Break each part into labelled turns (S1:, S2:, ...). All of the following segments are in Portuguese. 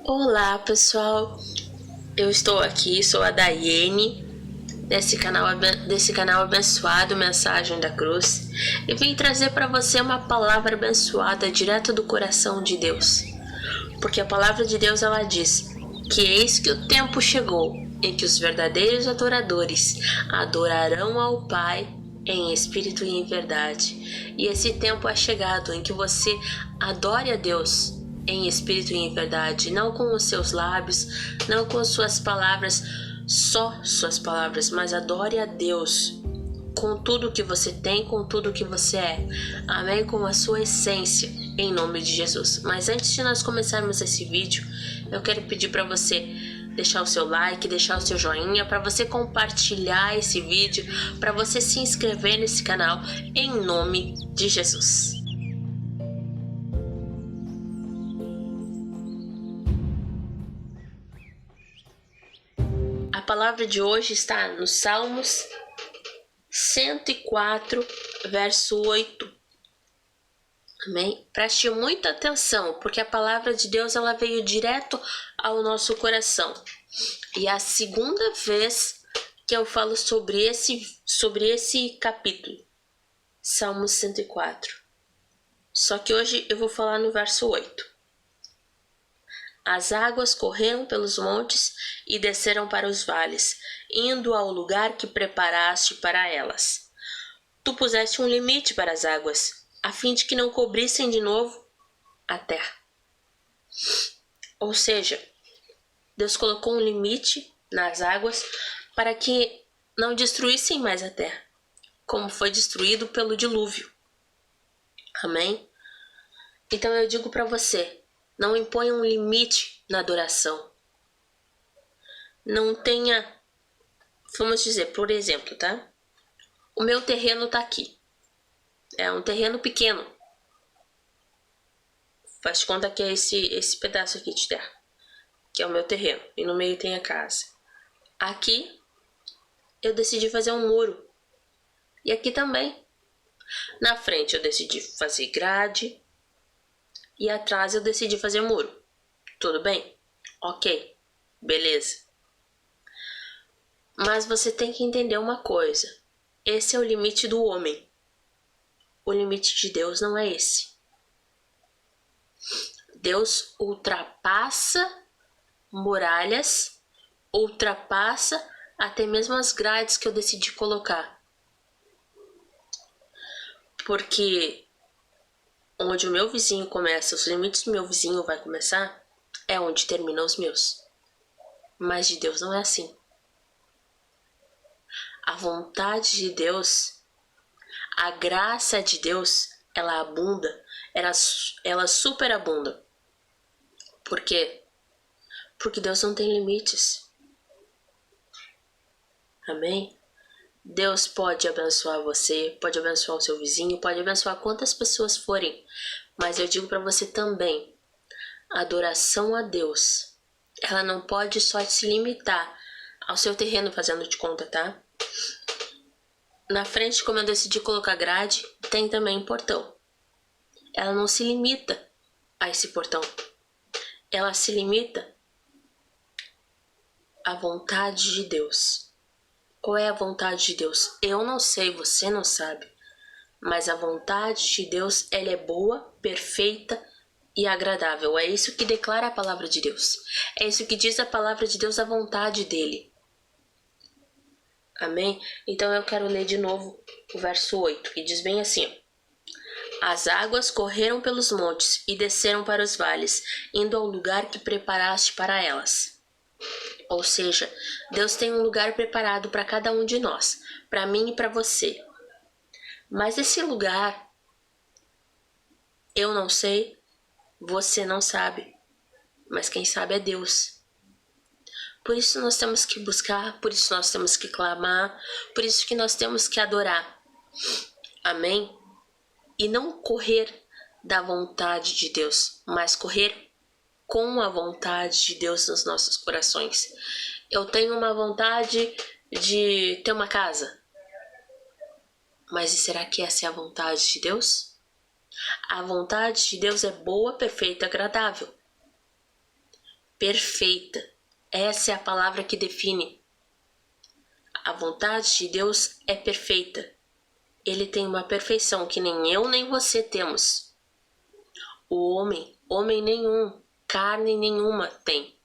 S1: Olá pessoal, eu estou aqui, sou a Daiane, desse canal abençoado Mensagem da Cruz, e vim trazer para você uma palavra abençoada direto do coração de Deus. Porque a palavra de Deus ela diz que eis que o tempo chegou em que os verdadeiros adoradores adorarão ao Pai em espírito e em verdade. E esse tempo é chegado em que você adore a Deus em espírito e em verdade, não com os seus lábios, não com suas palavras, só suas palavras, mas adore a Deus com tudo que você tem, com tudo que você é. Amém? Com a sua essência, em nome de Jesus. Mas antes de nós começarmos esse vídeo, eu quero pedir para você deixar o seu like, deixar o seu joinha, para você compartilhar esse vídeo, para você se inscrever nesse canal, em nome de Jesus. A palavra de hoje está no Salmos 104, verso 8. Amém? Preste muita atenção, porque a palavra de Deus ela veio direto ao nosso coração. E é a segunda vez que eu falo sobre esse capítulo, Salmos 104. Só que hoje eu vou falar no verso 8. As águas correram pelos montes e desceram para os vales, indo ao lugar que preparaste para elas. Tu puseste um limite para as águas, a fim de que não cobrissem de novo a terra. Ou seja, Deus colocou um limite nas águas para que não destruíssem mais a terra, como foi destruído pelo dilúvio. Amém? Então eu digo para você, não imponha um limite na adoração. Não tenha, vamos dizer, por exemplo, tá? O meu terreno tá aqui. É um terreno pequeno. Faz de conta que é esse pedaço aqui de terra, que é o meu terreno, e no meio tem a casa. Aqui eu decidi fazer um muro, e aqui também. Na frente eu decidi fazer grade, e atrás eu decidi fazer muro. Tudo bem? Ok, beleza. Mas você tem que entender uma coisa, esse é o limite do homem. O limite de Deus não é esse. Deus ultrapassa muralhas, ultrapassa até mesmo as grades que eu decidi colocar. Porque onde o meu vizinho começa, os limites do meu vizinho vai começar, é onde terminam os meus. Mas de Deus não é assim. A vontade de Deus, a graça de Deus, ela abunda, ela superabunda. Por quê? Porque Deus não tem limites. Amém? Deus pode abençoar você, pode abençoar o seu vizinho, pode abençoar quantas pessoas forem. Mas eu digo para você também, a adoração a Deus, ela não pode só se limitar ao seu terreno fazendo de conta, tá? Na frente, como eu decidi colocar grade, tem também portão. Ela não se limita a esse portão. Ela se limita à vontade de Deus. Qual é a vontade de Deus? Eu não sei, você não sabe. Mas a vontade de Deus, ela é boa, perfeita e agradável. É isso que declara a palavra de Deus. É isso que diz a palavra de Deus, a vontade dele. Amém? Então eu quero ler de novo o verso 8, que diz bem assim: As águas correram pelos montes e desceram para os vales, indo ao lugar que preparaste para elas. Ou seja, Deus tem um lugar preparado para cada um de nós, para mim e para você. Mas esse lugar, eu não sei, você não sabe, mas quem sabe é Deus. Por isso nós temos que buscar, por isso nós temos que clamar, por isso que nós temos que adorar. Amém? E não correr da vontade de Deus, mas correr com a vontade de Deus nos nossos corações. Eu tenho uma vontade de ter uma casa. Mas será que essa é a vontade de Deus? A vontade de Deus é boa, perfeita e agradável. perfeita. Essa é a palavra que define. A vontade de Deus é perfeita. Ele tem uma perfeição que nem eu nem você temos. O homem nenhum, carne nenhuma tem.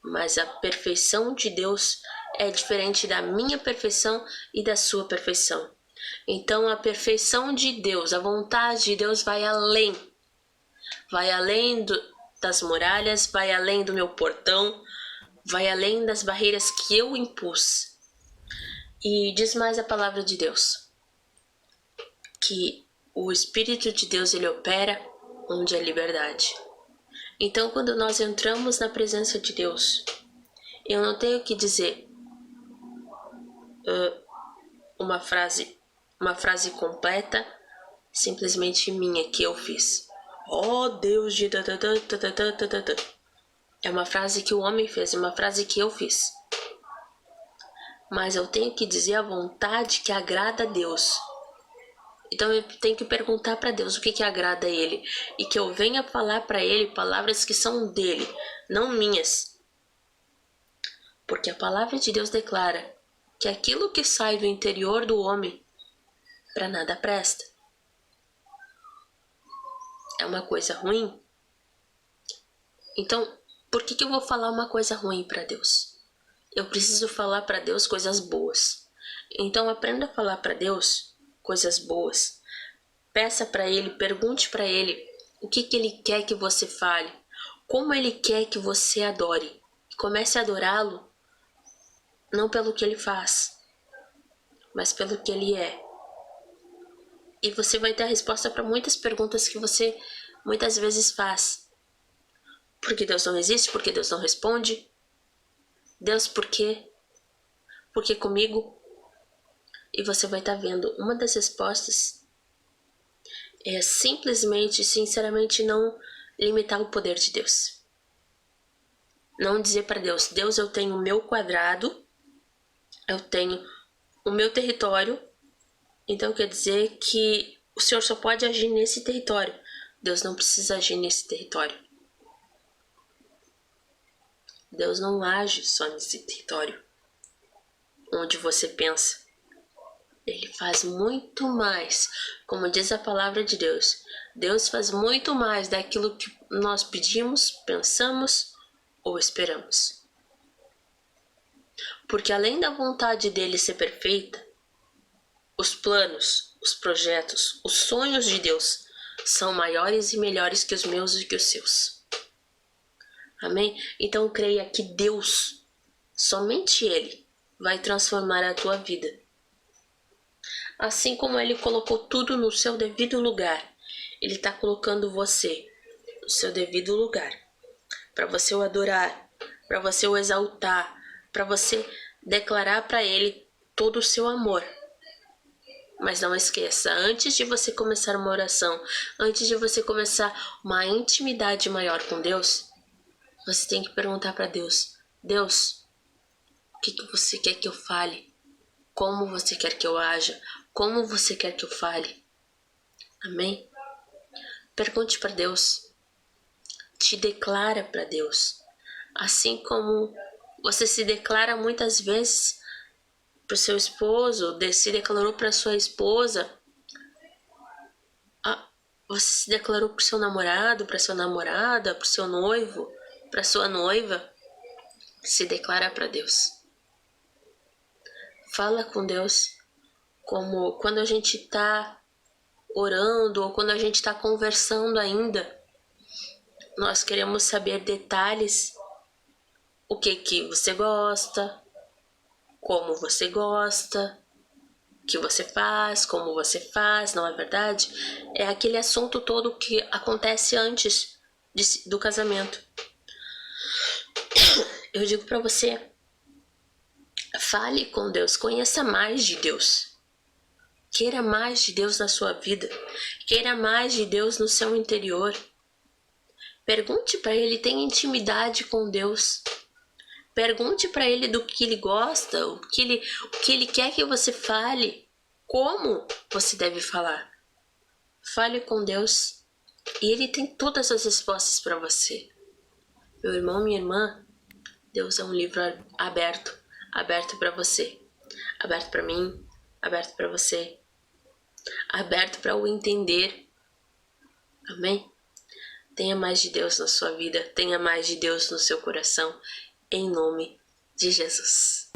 S1: Mas a perfeição de Deus é diferente da minha perfeição e da sua perfeição. Então a perfeição de Deus, a vontade de Deus vai além. Vai além das muralhas, vai além do meu portão, vai além das barreiras que eu impus. E diz mais a palavra de Deus, que o Espírito de Deus ele opera onde é liberdade. Então quando nós entramos na presença de Deus, eu não tenho que dizer uma frase completa, simplesmente minha que eu fiz. Oh Deus de... É uma frase que o homem fez, é uma frase que eu fiz. Mas eu tenho que dizer a vontade que agrada a Deus. Então eu tenho que perguntar para Deus o que agrada a Ele. E que eu venha falar para Ele palavras que são dele, não minhas. Porque a palavra de Deus declara que aquilo que sai do interior do homem para nada presta. É uma coisa ruim. Então, por que eu vou falar uma coisa ruim para Deus? Eu preciso falar para Deus coisas boas. Então, aprenda a falar para Deus coisas boas. Peça para Ele, pergunte para Ele o que Ele quer que você fale, como Ele quer que você adore. Comece a adorá-lo não pelo que Ele faz, mas pelo que Ele é. E você vai ter a resposta para muitas perguntas que você muitas vezes faz. Por que Deus não existe? Por que Deus não responde? Deus, por quê? Por que comigo? E você vai estar vendo uma das respostas é simplesmente, sinceramente, não limitar o poder de Deus. Não dizer para Deus, Deus, eu tenho o meu quadrado, eu tenho o meu território, então quer dizer que o Senhor só pode agir nesse território. Deus não precisa agir nesse território. Deus não age só nesse território onde você pensa. Ele faz muito mais, como diz a palavra de Deus. Deus faz muito mais daquilo que nós pedimos, pensamos ou esperamos. Porque além da vontade dele ser perfeita, os planos, os projetos, os sonhos de Deus são maiores e melhores que os meus e que os seus. Amém? Então creia que Deus, somente Ele, vai transformar a tua vida. Assim como Ele colocou tudo no seu devido lugar, Ele está colocando você no seu devido lugar. Para você o adorar, para você o exaltar, para você declarar para Ele todo o seu amor. Mas não esqueça, antes de você começar uma oração, antes de você começar uma intimidade maior com Deus, você tem que perguntar para Deus, Deus, o que você quer que eu fale? Como você quer que eu haja? Como você quer que eu fale? Amém? Pergunte para Deus. Te declara para Deus. Assim como você se declara muitas vezes para o seu esposo, se declarou para sua esposa, você se declarou para o seu namorado, para sua namorada, para o seu noivo, para sua noiva, se declara para Deus. Fala com Deus, como quando a gente está orando ou quando a gente está conversando ainda, nós queremos saber detalhes, o que você gosta, como você gosta, o que você faz, como você faz, não é verdade? É aquele assunto todo que acontece antes do casamento. Eu digo para você, fale com Deus, conheça mais de Deus. Queira mais de Deus na sua vida. Queira mais de Deus no seu interior. Pergunte para Ele, tenha intimidade com Deus. Pergunte para Ele do que Ele gosta, o que Ele quer que você fale, como você deve falar. Fale com Deus e Ele tem todas as respostas para você. Meu irmão, minha irmã, Deus é um livro aberto, aberto para você, aberto para mim, aberto para você, aberto para o entender. Amém? Tenha mais de Deus na sua vida, tenha mais de Deus no seu coração, em nome de Jesus.